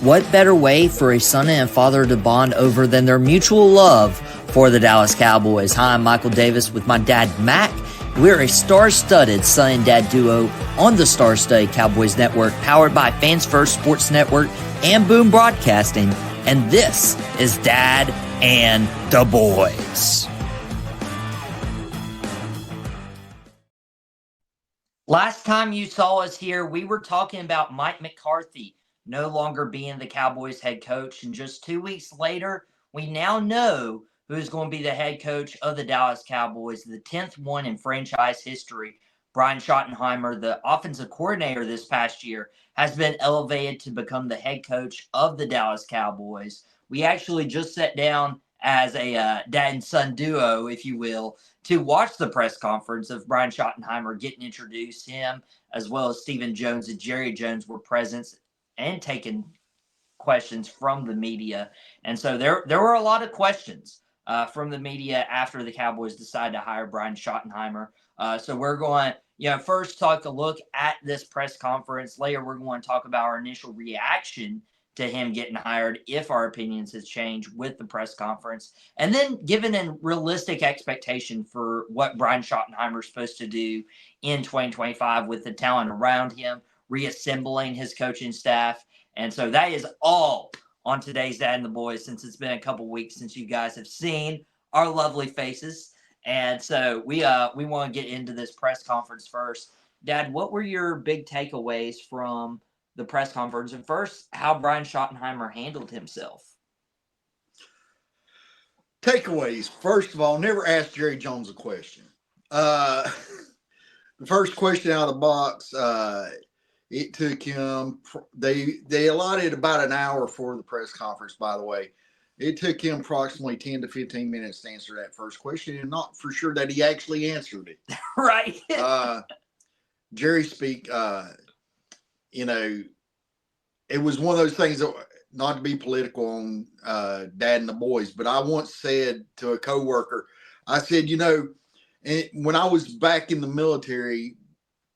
What better way for a son and father to bond over than their mutual love for the Dallas Cowboys? Hi, I'm Michael Davis with my dad, Mack. We're a star-studded son and dad duo on the Star-Studded Cowboys Network, powered by Fans First Sports Network and Boom Broadcasting. And this is Dad and the Boys. Last time you saw us here, we were talking about Mike McCarthy no longer being the Cowboys head coach. And just 2 weeks later, we now know who's going to be the head coach of the Dallas Cowboys, the 10th one in franchise history. Brian Schottenheimer, the offensive coordinator this past year, has been elevated to become the head coach of the Dallas Cowboys. We actually just sat down as a dad and son duo, if you will, to watch the press conference of Brian Schottenheimer getting introduced. Him, as well as Stephen Jones and Jerry Jones, were present and taking questions from the media. And so there were a lot of questions from the media after the Cowboys decided to hire Brian Schottenheimer. So we're going to, first talk a look at this press conference. Later, we're going to talk about our initial reaction to him getting hired, if our opinions has changed with the press conference, and then given a realistic expectation for what Brian Schottenheimer is supposed to do in 2025 with the talent around him, reassembling his coaching staff. And so that is all on today's Dad and the Boys, since it's been a couple weeks since you guys have seen our lovely faces. And so we want to get into this press conference first. Dad, what were your big takeaways from the press conference? And first, how Brian Schottenheimer handled himself. Takeaways. First of all, never ask Jerry Jones a question. The first question out of the box, it took him, they allotted about an hour for the press conference, by the way. It took him approximately 10 to 15 minutes to answer that first question, and not for sure that he actually answered it. Right. Jerry speak, it was one of those things that, not to be political on Dad and the Boys, but I once said to a coworker, I said, when I was back in the military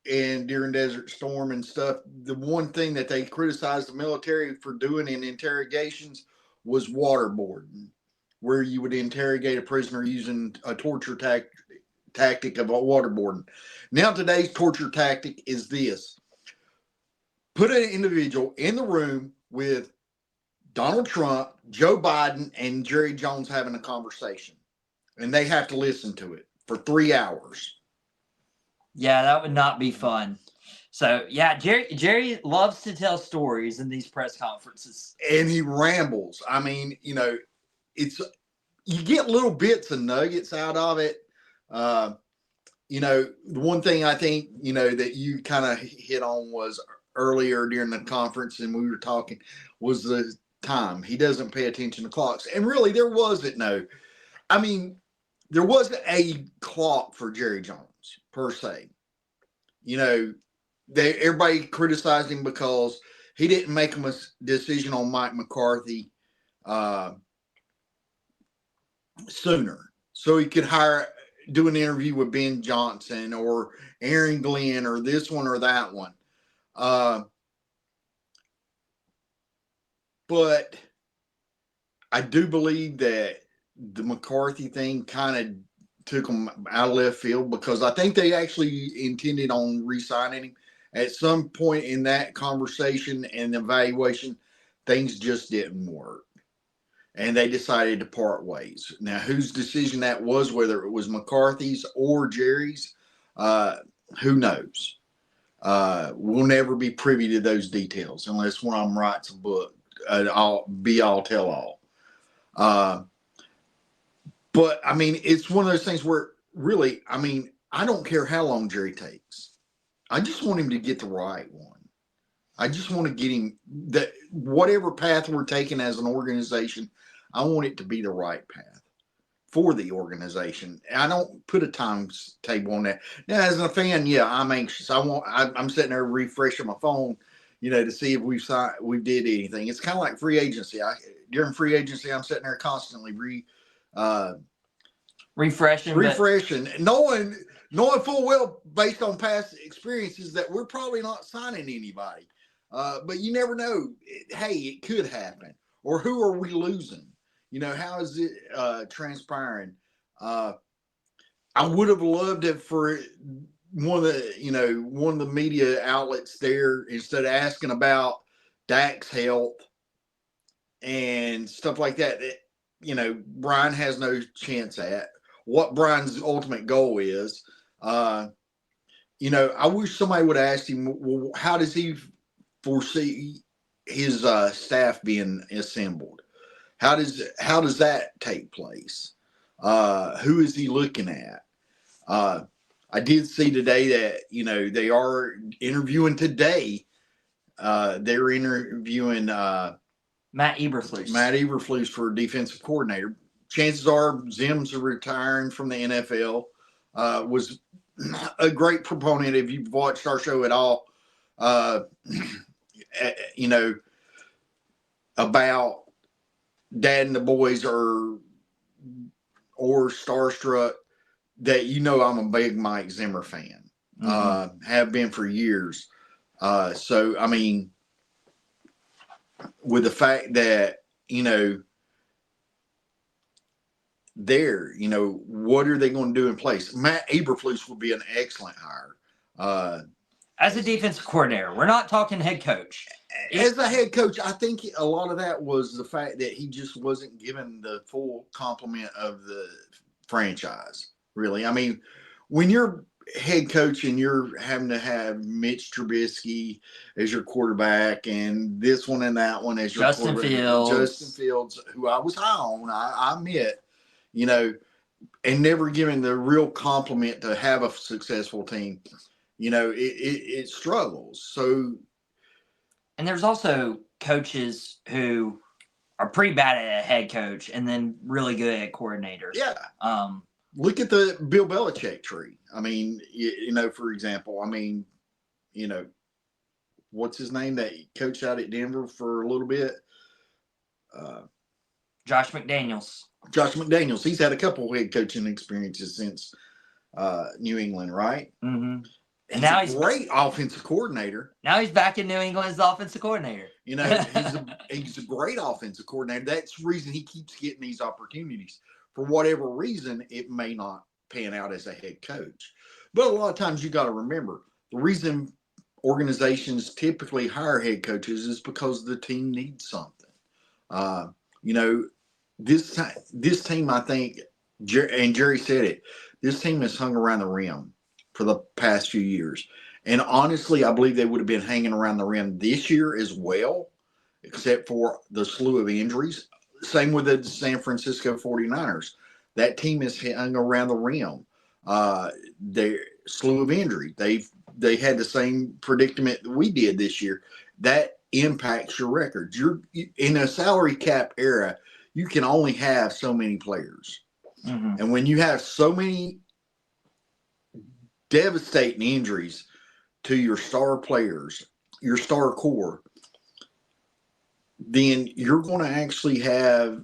and during Desert Storm and stuff, the one thing that they criticized the military for doing in interrogations was waterboarding, where you would interrogate a prisoner using a torture tactic of waterboarding. Now, today's torture tactic is this. Put an individual in the room with Donald Trump, Joe Biden, and Jerry Jones having a conversation, and they have to listen to it for 3 hours. Yeah, that would not be fun. So, yeah, Jerry loves to tell stories in these press conferences. And he rambles. I mean, you get little bits and nuggets out of it. The one thing I think, that you kind of hit on was earlier during the conference, and we were talking, was the time. He doesn't pay attention to clocks. And really, there wasn't a clock for Jerry Jones per se. Everybody criticized him because he didn't make a decision on Mike McCarthy sooner, so he could do an interview with Ben Johnson or Aaron Glenn or this one or that one. But I do believe that the McCarthy thing kind of took them out of left field, because I think they actually intended on re-signing him. At some point in that conversation and evaluation, things just didn't work, and they decided to part ways. Now, whose decision that was, whether it was McCarthy's or Jerry's, who knows? We'll never be privy to those details unless one of them writes a book, all tell all. But I mean, it's one of those things where really, I don't care how long Jerry takes. I just want him to get the right one. I just want to get him that whatever path we're taking as an organization, I want it to be the right path for the organization. I don't put a timetable on that. Now, as a fan, yeah, I'm anxious. I'm sitting there refreshing my phone, to see if we did anything. It's kind of like free agency. During free agency, I'm sitting there constantly refreshing, knowing full well, based on past experiences, that we're probably not signing anybody. But you never know. Hey, it could happen. Or who are we losing? How is it transpiring? I would have loved it for one of the media outlets there, instead of asking about Dak's health and stuff like that, Brian has no chance at. What Brian's ultimate goal is. I wish somebody would have asked him, well, how does he foresee his staff being assembled? How does that take place? Who is he looking at? I did see today that they are interviewing today. They're interviewing Matt Eberflus. Matt Eberflus for defensive coordinator. Chances are Zim's retiring from the NFL. Was a great proponent, if you've watched our show at all, about Dad and the Boys or Starstruck, that I'm a big Mike Zimmer fan. Have been for years. So, I mean, with the fact that, what are they going to do in place? Matt Eberflus would be an excellent hire. As a defensive coordinator, we're not talking head coach. As a head coach, I think a lot of that was the fact that he just wasn't given the full complement of the franchise, really. I mean, when you're head coach and you're having to have Mitch Trubisky as your quarterback and this one and that one as your Justin Fields, who I was high on, I admit, and never given the real compliment to have a successful team, it struggles. So, and there's also coaches who are pretty bad at a head coach and then really good at coordinators. Yeah. Look at the Bill Belichick tree. I mean, for example, what's his name that coached out at Denver for a little bit? Josh McDaniels. He's had a couple of head coaching experiences since New England, right? Mm-hmm. And now he's a great offensive coordinator. Now he's back in New England as the offensive coordinator. He's a great offensive coordinator. That's the reason he keeps getting these opportunities. For whatever reason, it may not pan out as a head coach. But a lot of times you got to remember, the reason organizations typically hire head coaches is because the team needs something. This team, I think, and Jerry said it, this team has hung around the rim for the past few years. And honestly, I believe they would have been hanging around the rim this year as well, except for the slew of injuries. Same with the San Francisco 49ers. That team is hung around the rim. Their slew of injury. They had the same predicament that we did this year. That impacts your records. You're in a salary cap era. You can only have so many players. Mm-hmm. And when you have so many devastating injuries to your star players, your star core, then you're going to actually have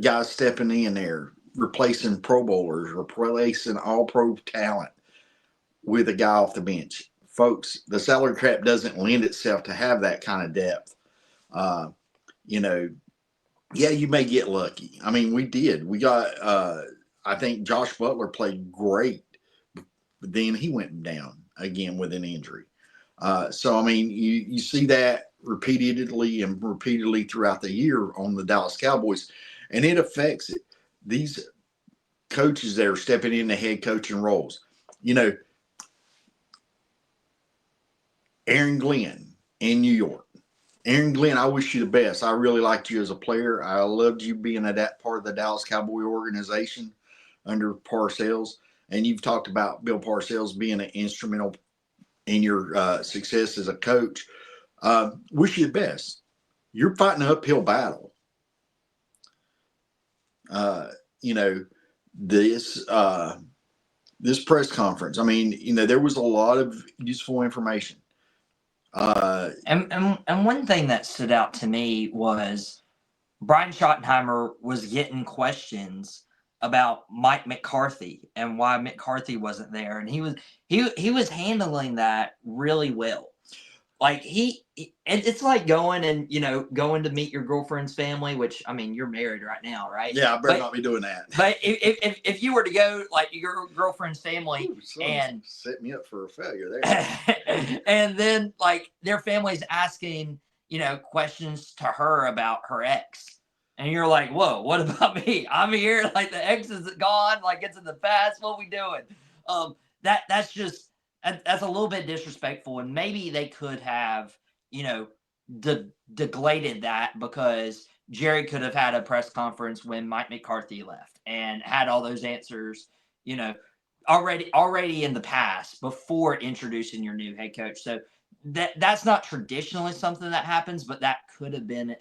guys stepping in there, replacing Pro Bowlers, replacing all-pro talent with a guy off the bench. Folks, the salary cap doesn't lend itself to have that kind of depth. Yeah, you may get lucky. I mean, we did. We got, I think Josh Butler played great, but then he went down again with an injury. So, I mean, you see that repeatedly throughout the year on the Dallas Cowboys, and it affects it. These coaches that are stepping into head coaching roles, Aaron Glenn in New York. Aaron Glenn, I wish you the best. I really liked you as a player. I loved you being that part of the Dallas Cowboy organization under Parcells. And you've talked about Bill Parcells being an instrumental in your success as a coach. Wish you the best. You're fighting an uphill battle. This press conference, I mean, there was a lot of useful information. And one thing that stood out to me was Brian Schottenheimer was getting questions about Mike McCarthy and why McCarthy wasn't there, and he was handling that really well. Like it's like going and going to meet your girlfriend's family, which I mean you're married right now, right? Yeah, I better not be doing that. But if you were to go like your girlfriend's family and set me up for a failure there, and then like their family's asking questions to her about her ex, and you're like, whoa, what about me? I'm here, like the ex is gone, like it's in the past. What we doing? That's just that's a little bit disrespectful, and maybe they could have degraded that because Jerry could have had a press conference when Mike McCarthy left and had all those answers, you know, already in the past before introducing your new head coach. So that's not traditionally something that happens, but that could have been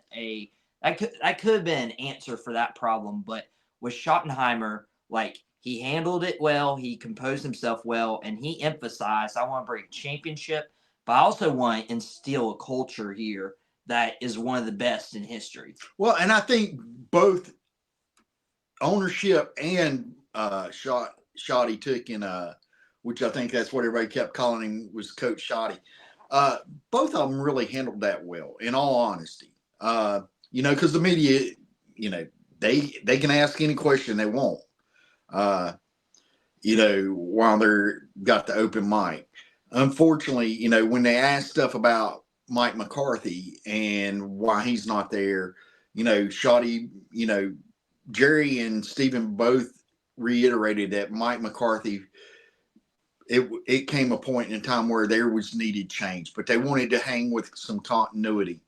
that could have been an answer for that problem. But with Schottenheimer, like he handled it well, he composed himself well, and he emphasized, I want to bring a championship, but I also want to instill a culture here that is one of the best in history. Well, and I think both ownership and Shotty took in which I think that's what everybody kept calling him, was Coach Shotty. Both of them really handled that well, in all honesty. Because the media, they can ask any question they want. While they're got the open mic. Unfortunately, when they ask stuff about Mike McCarthy and why he's not there, Shotty, Jerry and Stephen both reiterated that Mike McCarthy, it came a point in time where there was needed change, but they wanted to hang with some continuity.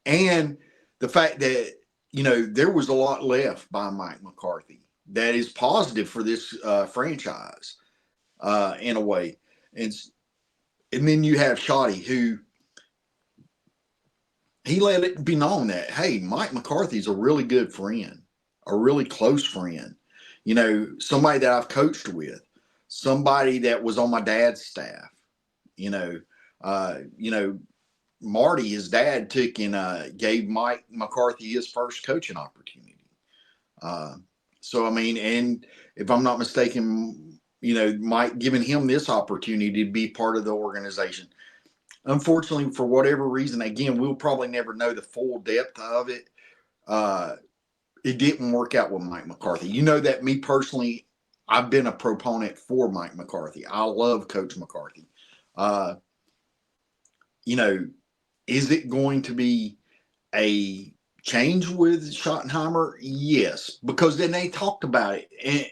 And the fact that, there was a lot left by Mike McCarthy that is positive for this franchise in a way. And then you have Shotty, who he let it be known that, hey, Mike McCarthy's a really good friend, a really close friend, somebody that I've coached with, somebody that was on my dad's staff, Marty, his dad, took and gave Mike McCarthy his first coaching opportunity. So, I mean, and if I'm not mistaken, Mike giving him this opportunity to be part of the organization. Unfortunately, for whatever reason, again, we'll probably never know the full depth of it. It didn't work out with Mike McCarthy. You know that me personally, I've been a proponent for Mike McCarthy. I love Coach McCarthy. Is it going to be a change with Schottenheimer? Yes, because then they talked about it.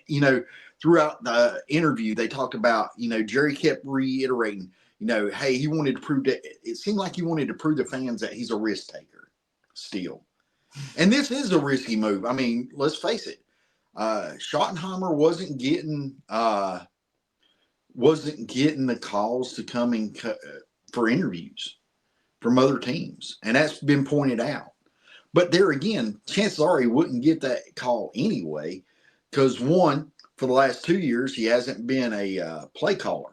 And, throughout the interview, they talked about, Jerry kept reiterating, hey, he wanted to prove that, it seemed like he wanted to prove to fans that he's a risk taker still. And this is a risky move. I mean, let's face it. Schottenheimer wasn't getting the calls to come in for interviews from other teams. And that's been pointed out. But there again, chances are he wouldn't get that call anyway, because one, for the last 2 years, he hasn't been a play caller.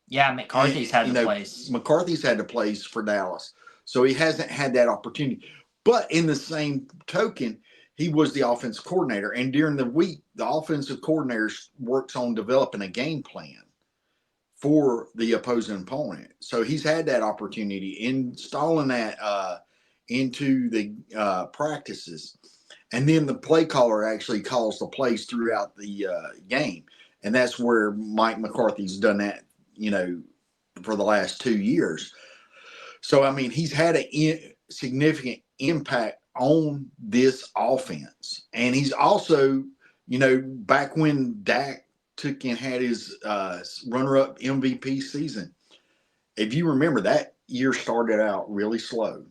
Yeah, McCarthy's had the place. McCarthy's had the place for Dallas. So he hasn't had that opportunity. But in the same token, he was the offensive coordinator. And during the week, the offensive coordinator works on developing a game plan for the opposing opponent. So he's had that opportunity, installing that into the practices. And then the play caller actually calls the plays throughout the game. And that's where Mike McCarthy's done that, for the last 2 years. So, I mean, he's had a significant impact on this offense. And he's also, back when Dak took and had his runner-up MVP season, if you remember, that year started out really slow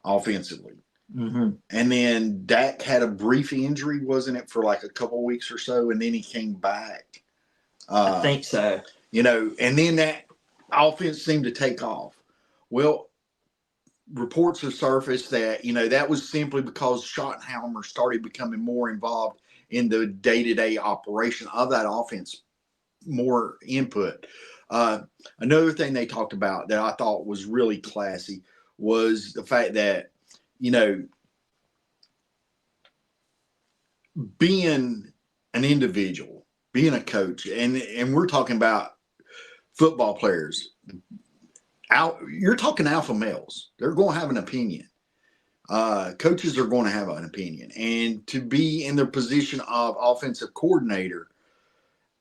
offensively. Mm-hmm. And then Dak had a brief injury, wasn't it, for like a couple of weeks or so, and then he came back. I think so. And then that offense seemed to take off. Well, reports have surfaced that, that was simply because Schottenheimer started becoming more involved in the day-to-day operation of that offense, more input. Another thing they talked about that I thought was really classy was the fact that, being an individual, being a coach, and we're talking about football players, You're talking alpha males. They're going to have an opinion. Coaches are going to have an opinion. And to be in the position of offensive coordinator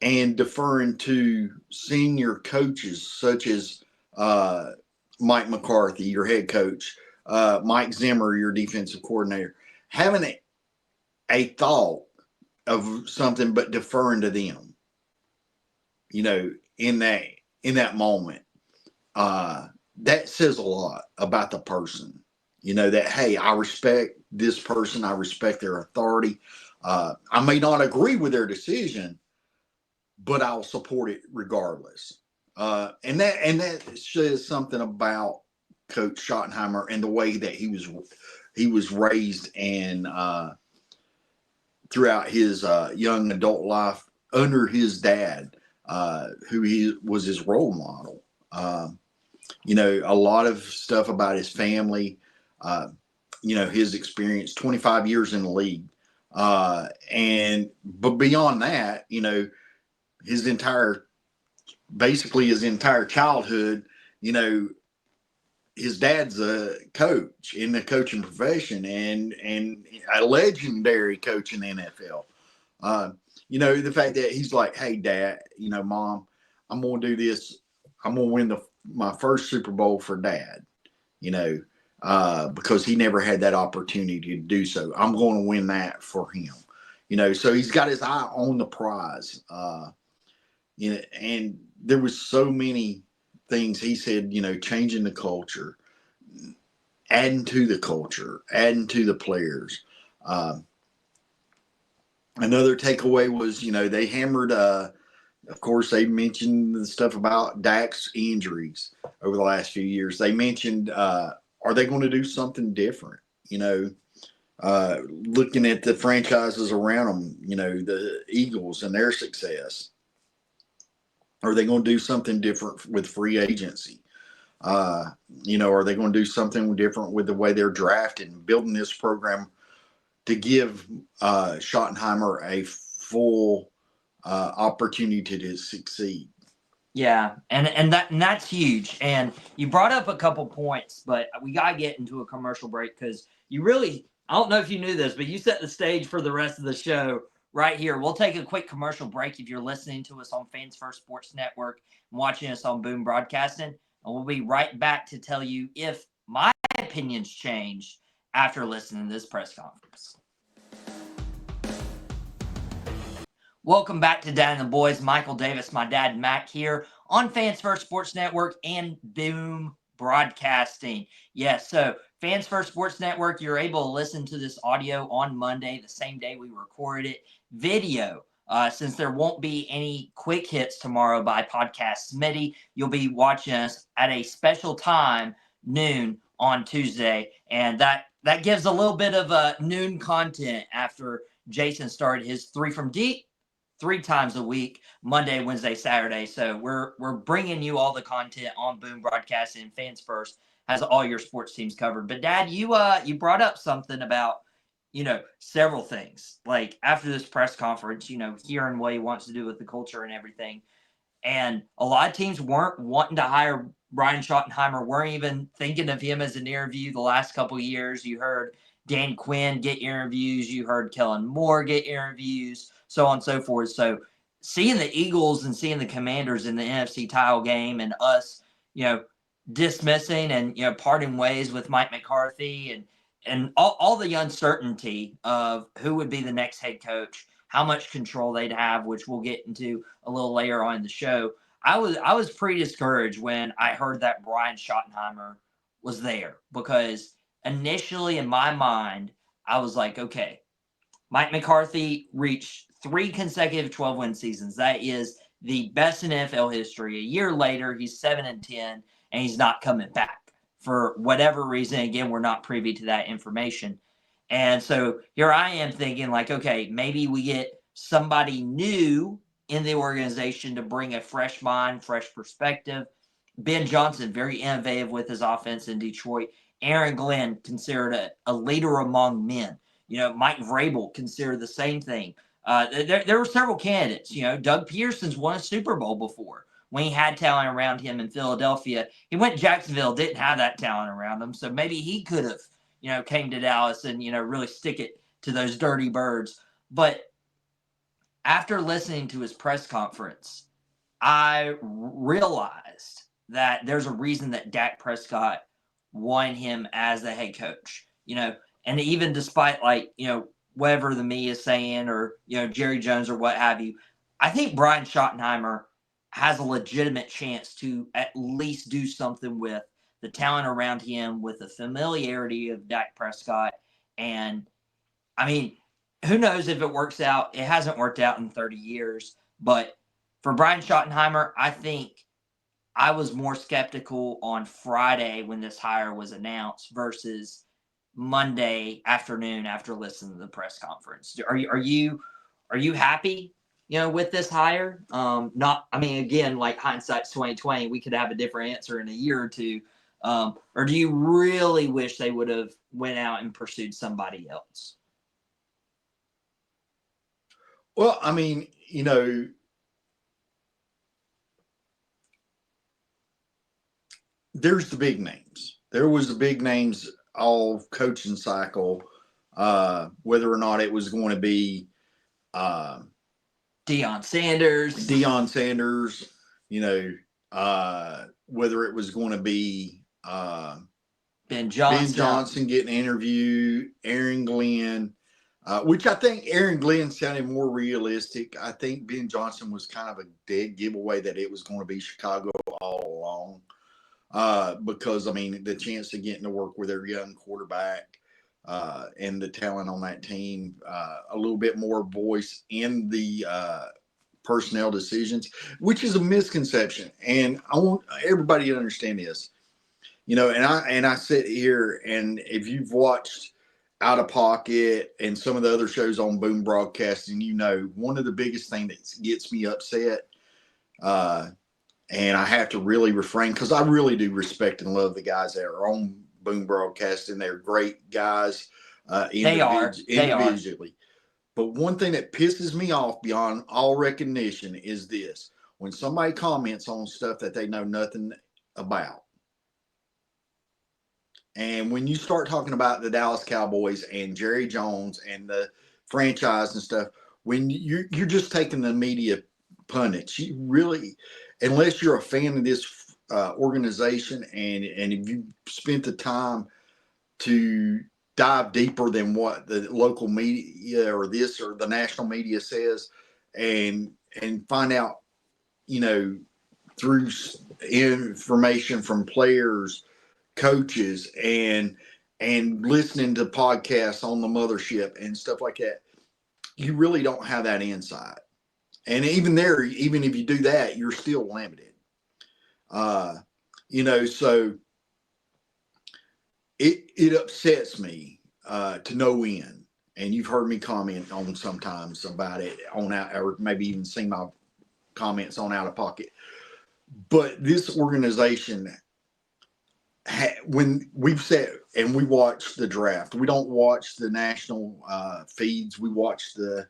and deferring to senior coaches such as Mike McCarthy, your head coach, Mike Zimmer, your defensive coordinator, having a thought of something but deferring to them, in that moment, that says a lot about the person. That, hey, I respect this person, I respect their authority. I may not agree with their decision, but I'll support it regardless. And that says something about Coach Schottenheimer and the way that he was raised and throughout his young adult life under his dad, who he was his role model. A lot of stuff about his family, his experience, 25 years in the league. But beyond that, his entire childhood, his dad's a coach in the coaching profession and a legendary coach in the NFL. The fact that he's like, hey, Dad, Mom, I'm going to do this. I'm going to win my first Super Bowl for Dad, because he never had that opportunity to do so. I'm going to win that for him, so he's got his eye on the prize. And there was so many things he said, changing the culture, adding to the culture, adding to the players. Another takeaway was, they hammered, of course, they mentioned the stuff about Dak's injuries over the last few years. They mentioned, are they going to do something different? Looking at the franchises around them, the Eagles and their success. Are they going to do something different with free agency? Are they going to do something different with the way they're drafted and building this program to give Schottenheimer a full opportunity to succeed? Yeah, and that's huge. And you brought up a couple points, but we gotta get into a commercial break because I don't know if you knew this, but you set the stage for the rest of the show right here. We'll take a quick commercial break if you're listening to us on Fans First Sports Network and watching us on Boom Broadcasting, and we'll be right back to tell you if my opinions changed after listening to this press conference. Welcome back to Dad and the Boys. Michael Davis, my dad, Mack here on Fans First Sports Network and Boom Broadcasting. Yes, so Fans First Sports Network, you're able to listen to this audio on Monday, the same day we recorded it. Video, since there won't be any quick hits tomorrow by Podcast Smitty, you'll be watching us at a special time, noon on Tuesday. And that gives a little bit of noon content after Jason started his 3 from Deep 3 times a week, Monday, Wednesday, Saturday. So we're bringing you all the content on Boom Broadcasting, and Fans First has all your sports teams covered. But Dad, you brought up something about, several things. Like after this press conference, hearing what he wants to do with the culture and everything. And a lot of teams weren't wanting to hire Brian Schottenheimer, weren't even thinking of him as an interview the last couple of years. You heard Dan Quinn get interviews. You heard Kellen Moore get interviews, so on and so forth. So seeing the Eagles and seeing the Commanders in the NFC title game and us, dismissing and, parting ways with Mike McCarthy and all the uncertainty of who would be the next head coach, how much control they'd have, which we'll get into a little later on in the show. I was pretty discouraged when I heard that Brian Schottenheimer was there because initially in my mind, I was like, okay, Mike McCarthy reached 3 consecutive 12-win seasons. That is the best in NFL history. A year later, he's 7-10, and he's not coming back for whatever reason. Again, we're not privy to that information. And so here I am thinking like, okay, maybe we get somebody new in the organization to bring a fresh mind, fresh perspective. Ben Johnson, very innovative with his offense in Detroit. Aaron Glenn, considered a leader among men. Mike Vrabel, considered the same thing. There were several candidates. Doug Pearson's won a Super Bowl before. when he had talent around him in Philadelphia. He went to Jacksonville, didn't have that talent around him. So maybe he could have, came to Dallas and, really stick it to those dirty birds. But after listening to his press conference, I realized that there's a reason that Dak Prescott won him as the head coach, and even despite whatever the media is saying or, Jerry Jones or what have you, I think Brian Schottenheimer has a legitimate chance to at least do something with the talent around him, with the familiarity of Dak Prescott. And I mean, who knows if it works out? It hasn't worked out in 30 years, but for Brian Schottenheimer, I think I was more skeptical on Friday when this hire was announced versus Monday afternoon after listening to the press conference. Are you happy, with this hire? Again, like hindsight's 2020, we could have a different answer in a year or two. Or do you really wish they would have went out and pursued somebody else? Well, there's the big names. There was the big names all coaching cycle, whether or not it was going to be Deion Sanders, whether it was going to be Ben Johnson getting interviewed, Aaron Glenn, which I think Aaron Glenn sounded more realistic. I think Ben Johnson was kind of a dead giveaway that it was going to be Chicago all along. Because the chance of getting to work with their young quarterback and the talent on that team, a little bit more voice in the personnel decisions, which is a misconception. And I want everybody to understand this, and I sit here, and if you've watched Out of Pocket and some of the other shows on Boom Broadcasting, one of the biggest things that gets me upset, and I have to really refrain because I really do respect and love the guys that are on Boom Broadcasting. They're great guys individually. But one thing that pisses me off beyond all recognition is this. When somebody comments on stuff that they know nothing about. And when you start talking about the Dallas Cowboys and Jerry Jones and the franchise and stuff, when you're just taking the media pundits, you really, unless you're a fan of this organization and if you spent the time to dive deeper than what the local media or this or the national media says, and find out, through information from players, coaches, and listening to podcasts on the mothership and stuff like that, you really don't have that insight. And even if you do that, you're still limited. So it upsets me to no end. And you've heard me comment on sometimes about it or maybe even seen my comments on Out of Pocket. But this organization, when we've said, and we watch the draft, we don't watch the national feeds. We watch the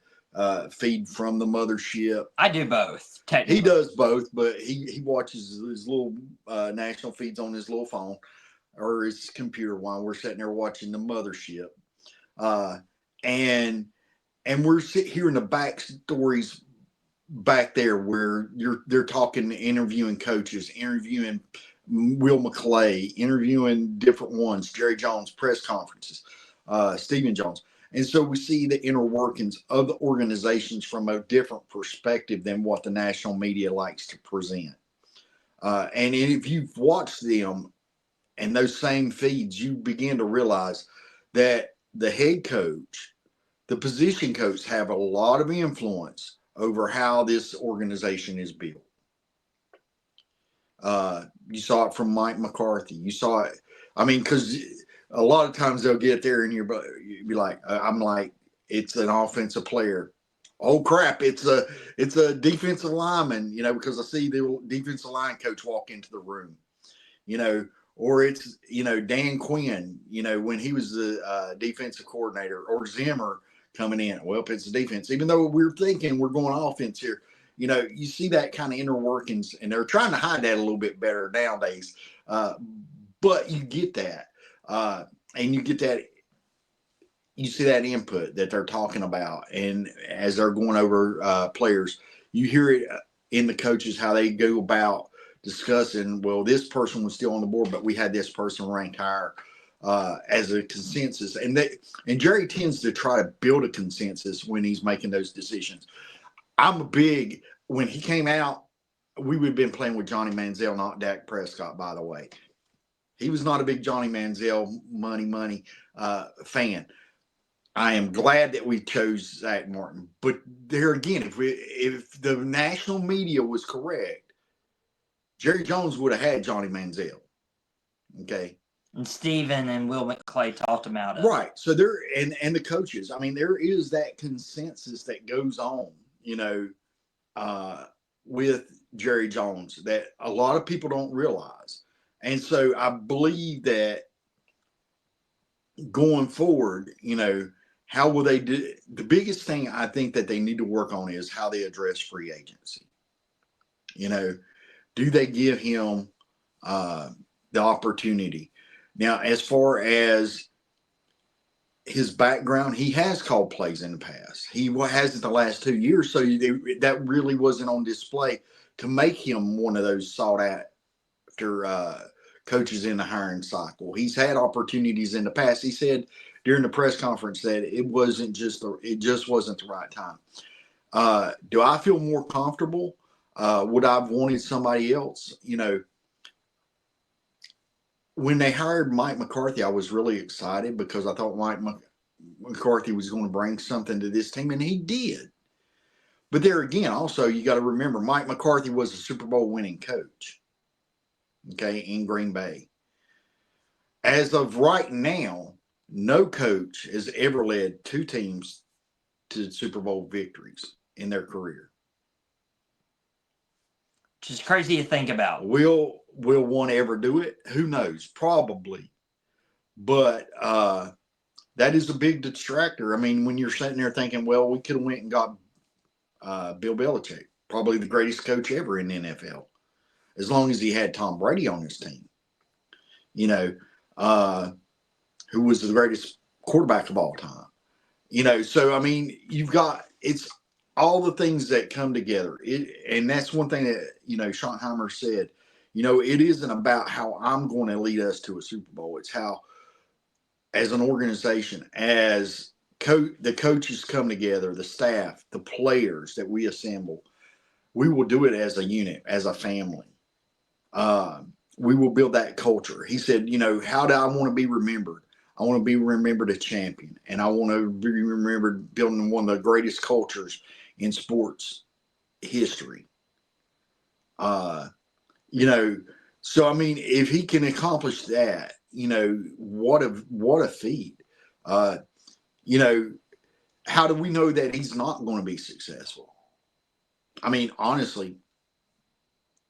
feed from the mothership. I do both. He does both, but he watches his little national feeds on his little phone or his computer while we're sitting there watching the mothership. And we're hearing the backstories back there where they're talking, interviewing coaches, interviewing Will McClay, interviewing different ones, Jerry Jones, press conferences, Stephen Jones. And so we see the inner workings of the organizations from a different perspective than what the national media likes to present. And if you've watched them and those same feeds, you begin to realize that the head coach, the position coach have a lot of influence over how this organization is built. You saw it from Mike McCarthy. You saw it. Because a lot of times they'll get there and you'd be like, I'm like, it's an offensive player. Oh crap! It's a defensive lineman. Because I see the defensive line coach walk into the room. Or it's Dan Quinn. When he was the defensive coordinator, or Zimmer coming in. Well, if it's the defense, even though we're thinking we're going offense here, You see that kind of inner workings, and they're trying to hide that a little bit better nowadays. But you get that, and you get that. You see that input that they're talking about, and as they're going over players, you hear it in the coaches how they go about discussing. Well, this person was still on the board, but we had this person ranked higher as a consensus, and Jerry tends to try to build a consensus when he's making those decisions. When he came out, we would have been playing with Johnny Manziel, not Dak Prescott, by the way. He was not a big Johnny Manziel money fan. I am glad that we chose Zach Martin. But there again, if the national media was correct, Jerry Jones would have had Johnny Manziel. Okay. And Steven and Will McClay talked about it. Right. So and the coaches, I mean, there is that consensus that goes on, with Jerry Jones that a lot of people don't realize. And so I believe that going forward, how will they do? The biggest thing I think that they need to work on is how they address free agency. Do they give him the opportunity? Now, as far as his background, he has called plays in the past. He hasn't the last 2 years, so that really wasn't on display to make him one of those sought after coaches in the hiring cycle. He's had opportunities in the past. He said during the press conference that it just wasn't the right time. Do I feel more comfortable? Would I have wanted somebody else? When they hired Mike McCarthy, I was really excited because I thought Mike McCarthy was going to bring something to this team, and he did. But there again, also, you got to remember, Mike McCarthy was a Super Bowl winning coach, in Green Bay. As of right now, no coach has ever led two teams to Super Bowl victories in their career. Just crazy to think about. Will one ever do it? Who knows? Probably. But that is a big distractor. I mean, when you're sitting there thinking, well, we could have went and got Bill Belichick, probably the greatest coach ever in the NFL, as long as he had Tom Brady on his team, who was the greatest quarterback of all time. So, I mean, it's all the things that come together. And that's one thing that, Schottenheimer said, it isn't about how I'm going to lead us to a Super Bowl. It's how, as an organization, as the coaches come together, the staff, the players that we assemble, we will do it as a unit, as a family. We will build that culture. He said, how do I want to be remembered? I want to be remembered a champion, and I want to be remembered building one of the greatest cultures in sports history. So I mean, if he can accomplish that, what a feat. How do we know that he's not going to be successful? I mean, honestly,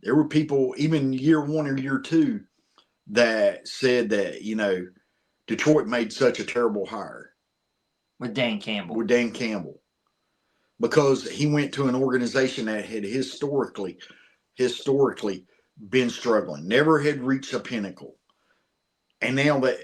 there were people even year one or year two that said that, Detroit made such a terrible hire. With Dan Campbell. Because he went to an organization that had historically been struggling, never had reached a pinnacle. And now that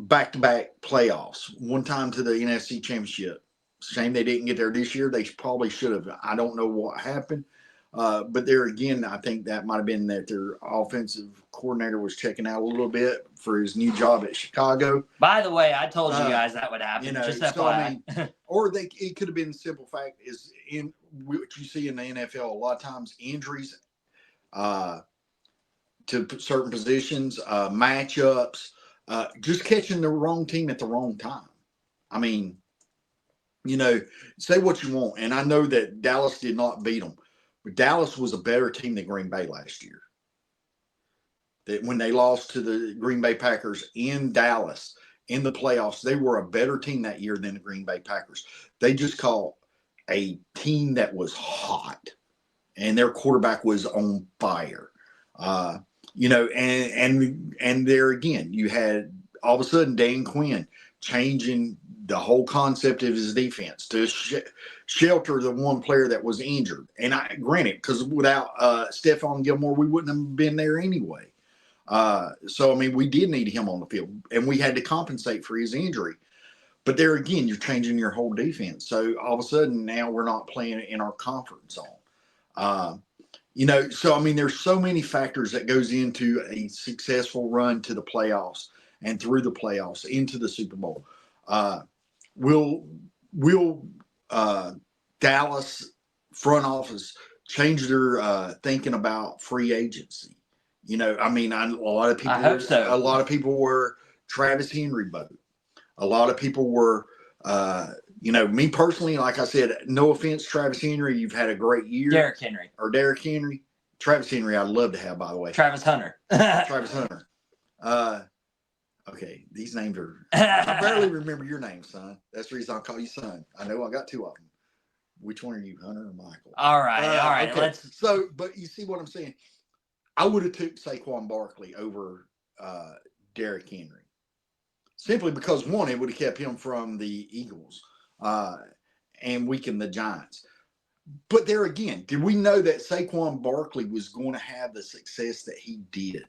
back-to-back playoffs, one time to the NFC Championship. Shame they didn't get there this year. They probably should have. I don't know what happened. But there again, I think that might have been that their offensive coordinator was checking out a little bit for his new job at Chicago. By the way, I told you guys that would happen. Just that it could have been the simple fact is in what you see in the NFL a lot of times injuries to certain positions, matchups, just catching the wrong team at the wrong time. I mean, say what you want, and I know that Dallas did not beat them. But Dallas was a better team than Green Bay last year. That when they lost to the Green Bay Packers in Dallas in the playoffs, they were a better team that year than the Green Bay Packers. They just caught a team that was hot, and their quarterback was on fire. And there again, you had all of a sudden Dan Quinn changing the whole concept of his defense to shelter the one player that was injured. And granted, because without Stephon Gilmore, we wouldn't have been there anyway. So, I mean, we did need him on the field, and we had to compensate for his injury. But there again, you're changing your whole defense. So all of a sudden now we're not playing in our comfort zone. So I mean, there's so many factors that goes into a successful run to the playoffs and through the playoffs into the Super Bowl. Will Dallas front office change their thinking about free agency? I mean, a lot of people. I hope so. A lot of people were Travis Henry boat. A lot of people were, me personally, like I said, no offense, Travis Henry, you've had a great year. Derrick Henry. Travis Henry, I'd love to have, by the way. Travis Hunter. Okay, these names are, I barely remember your name, son. That's the reason I'll call you son. I know I got two of them. Which one are you, Hunter or Michael? All right. Okay. But you see what I'm saying? I would have took Saquon Barkley over Derrick Henry. Simply because, one, it would have kept him from the Eagles and weakened the Giants. But there again, did we know that Saquon Barkley was going to have the success that he did?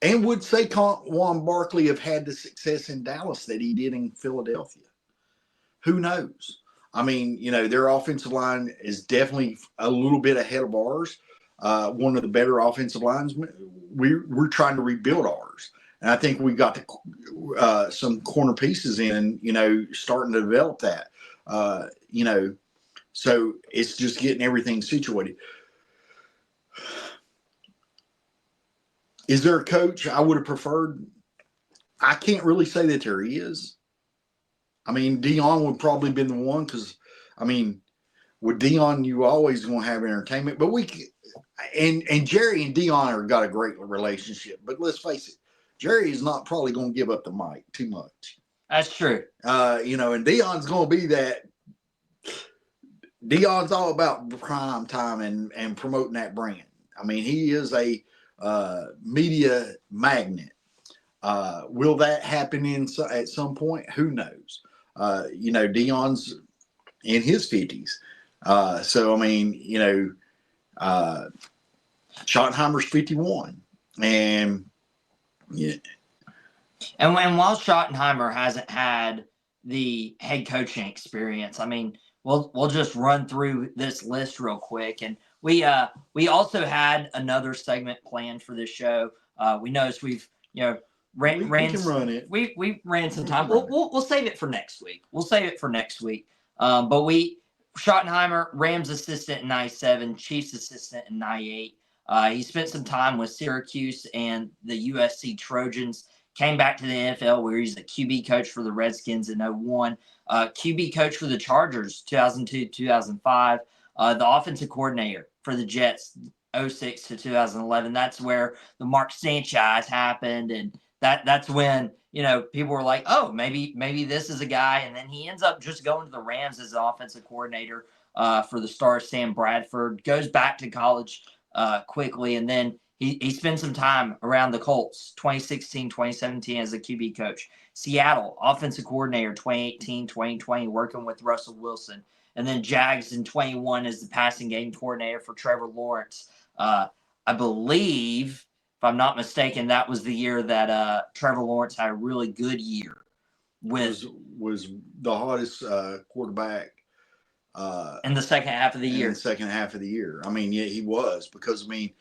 And would Saquon Barkley have had the success in Dallas that he did in Philadelphia? Who knows? I mean, their offensive line is definitely a little bit ahead of ours. One of the better offensive lines. We're trying to rebuild ours. And I think we got some corner pieces in, starting to develop that, so it's just getting everything situated. Is there a coach I would have preferred? I can't really say that there is. I mean, Dion would probably been the one because, I mean, with Dion, you always going to have entertainment. But and Jerry and Dion are got a great relationship. But let's face it, Jerry is not probably going to give up the mic too much. That's true. And Dion's going to be that. Dion's all about prime time and promoting that brand. I mean, he is a media magnet. Will that happen at some point? Who knows? Dion's in his 50s. So, I mean, Schottenheimer's 51. And yeah. And while Schottenheimer hasn't had the head coaching experience, I mean, we'll just run through this list real quick. And we also had another segment planned for this show. We noticed we've ran. We can run it. We ran some time. We'll save it for next week. But Schottenheimer, Rams assistant in 97, Chiefs assistant in 98. He spent some time with Syracuse and the USC Trojans. Came back to the NFL where he's the QB coach for the Redskins in 01. QB coach for the Chargers 2002 2005. The offensive coordinator for the Jets 06 to 2011. That's where the Mark Sanchez happened, and that's when people were like, oh, maybe this is a guy. And then he ends up just going to the Rams as an offensive coordinator for the Stars. Sam Bradford goes back to college quickly, and then he spent some time around the Colts 2016 2017 as a QB coach. Seattle offensive coordinator 2018 2020 working with Russell Wilson, and then Jags in 21 as the passing game coordinator for Trevor Lawrence. I believe, if I'm not mistaken, that was the year that Trevor Lawrence had a really good year. Was the hottest quarterback in the second half of the year. In the second half of the year. I mean, yeah, he was, because I mean,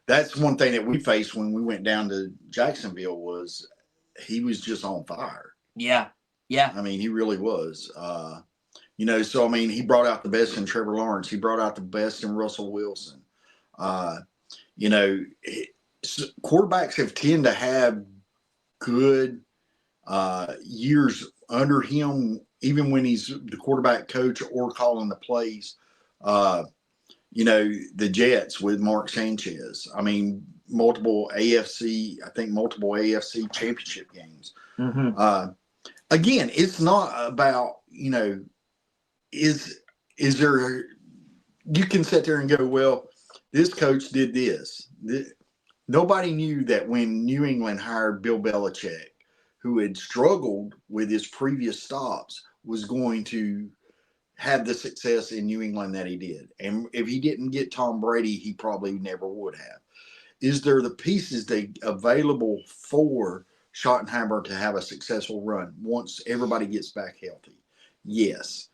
that's one thing that we faced when we went down to Jacksonville was he was just on fire. Yeah. I mean, he really was. So I mean, he brought out the best in Trevor Lawrence. He brought out the best in Russell Wilson. Quarterbacks have tended to have good years under him, even when he's the quarterback coach or calling the plays. The Jets with Mark Sanchez. I mean, multiple AFC championship games. Mm-hmm. Again, it's not about, is there, you can sit there and go, well, this coach did this. Nobody knew that when New England hired Bill Belichick, who had struggled with his previous stops, was going to have the success in New England that he did. And if he didn't get Tom Brady, he probably never would have. Is there the pieces available for Schottenheimer to have a successful run once everybody gets back healthy? Yes.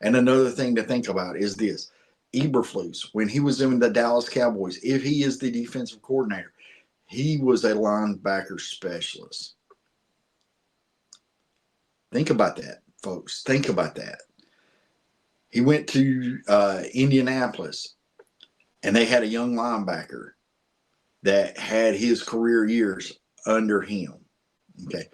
And another thing to think about is this. Eberflus, when he was in the Dallas Cowboys, if he is the defensive coordinator, he was a linebacker specialist. Think about that, folks. Think about that. He went to Indianapolis, and they had a young linebacker that had his career years under him. Okay.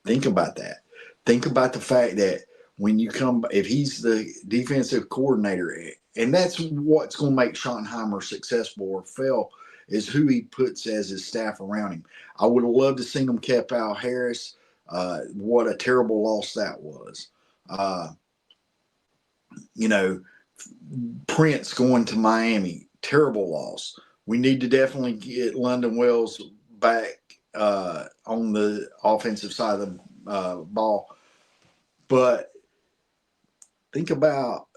Think about that. Think about the fact that when you if he's the defensive coordinator, and that's what's going to make Schottenheimer successful or fail, is who he puts as his staff around him. I would have loved to seen him kept Al Harris. What a terrible loss that was. Prince going to Miami, terrible loss. We need to definitely get London Wells back on the offensive side of the ball. But think about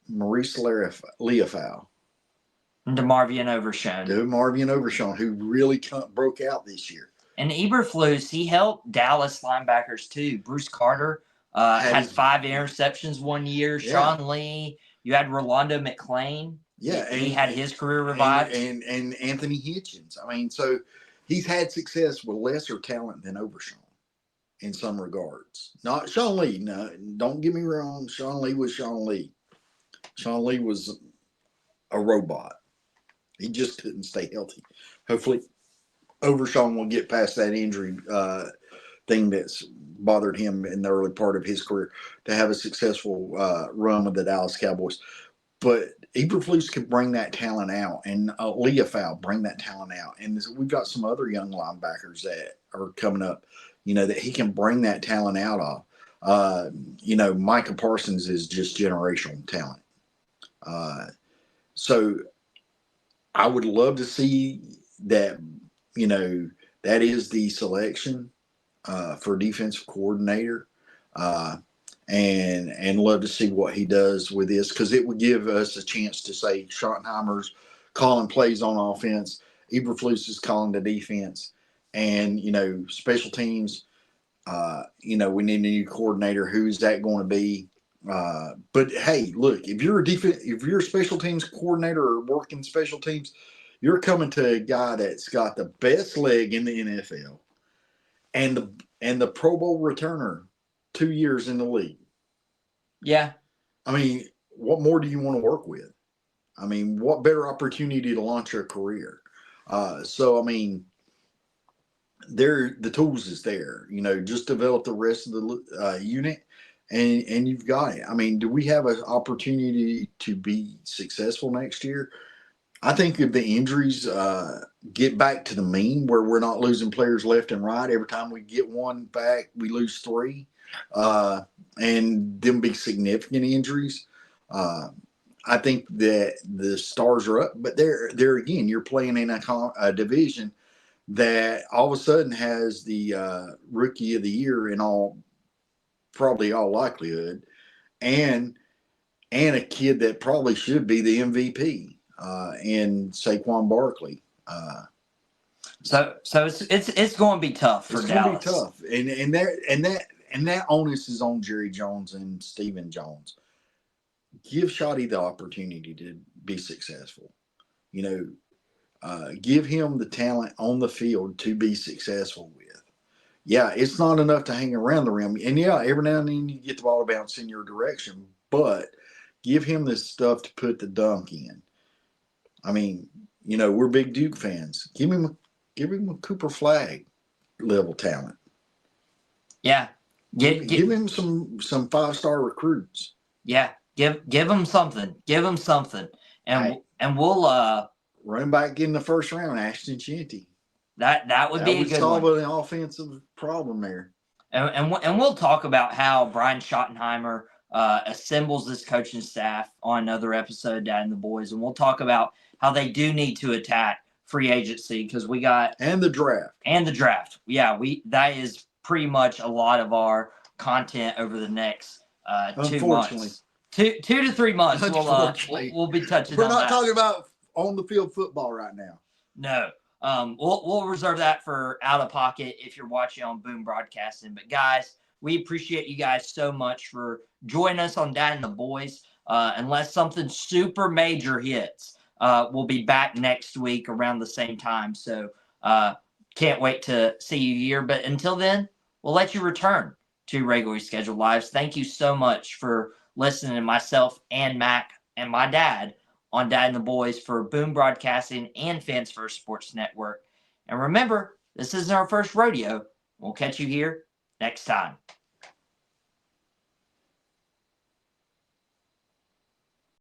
Maurice Leofau. DeMarvion Overshown. Who really broke out this year. And Eberflus, he helped Dallas linebackers too. Bruce Carter had 5 interceptions one year. Yeah. Sean Lee. You had Rolando McClain. Yeah, he had his career revived. And Anthony Hitchens. I mean, so he's had success with lesser talent than Overshown in some regards. Not Sean Lee. No, don't get me wrong. Sean Lee was Sean Lee. Sean Lee was a robot. He just couldn't stay healthy. Hopefully, Overshown will get past that injury thing that's bothered him in the early part of his career to have a successful run with the Dallas Cowboys. But Eberflus could bring that talent out, and Leofau bring that talent out. And we've got some other young linebackers that are coming up, that he can bring that talent out of. Micah Parsons is just generational talent. So I would love to see that, that is the selection for defensive coordinator. And love to see what he does with this, because it would give us a chance to say Schottenheimer's calling plays on offense, Eberflus is calling the defense, and special teams. We need a new coordinator. Who's that going to be? But hey, look, if you're a special teams coordinator or working special teams, you're coming to a guy that's got the best leg in the NFL, and the Pro Bowl returner 2 years in the league. Yeah. I mean, what more do you want to work with? I mean, what better opportunity to launch your career? So, I mean, the tools is there. Just develop the rest of the unit, and you've got it. I mean, do we have an opportunity to be successful next year? I think if the injuries get back to the mean, where we're not losing players left and right, every time we get one back, we lose 3. And them be significant injuries. I think that the stars are up, but there again, you're playing in a division that all of a sudden has the rookie of the year in probably all likelihood, and a kid that probably should be the MVP, in Saquon Barkley. So it's going to be tough for Dallas. It's going to be tough, and that onus is on Jerry Jones and Stephen Jones. Give Shotty the opportunity to be successful. Give him the talent on the field to be successful with. Yeah, it's not enough to hang around the rim. And yeah, every now and then you get the ball to bounce in your direction, but give him this stuff to put the dunk in. I mean, we're big Duke fans. Give him a Cooper Flagg level talent. Yeah. Give him some 5-star recruits. Yeah. Give him something. Give him something. And we'll run back in the first round, Ashton Shinty. That would be a good solve one. an offensive problem there. And we'll talk about how Brian Schottenheimer assembles this coaching staff on another episode of Dad and the Boys, and we'll talk about how they do need to attack free agency, because we got and the draft. Yeah, that is pretty much a lot of our content over the next 2 months. 2 to 3 months. We'll be touching on that. We're not talking about on the field football right now. No. We'll reserve that for out of pocket if you're watching on Boom Broadcasting. But guys, we appreciate you guys so much for joining us on Dad and the Boys. Unless something super major hits, we'll be back next week around the same time. So can't wait to see you here. But until then, we'll let you return to regularly scheduled lives. Thank you so much for listening to myself and Mack and my dad on Dad and the Boys for Boom Broadcasting and Fans First Sports Network. And remember, this isn't our first rodeo. We'll catch you here next time.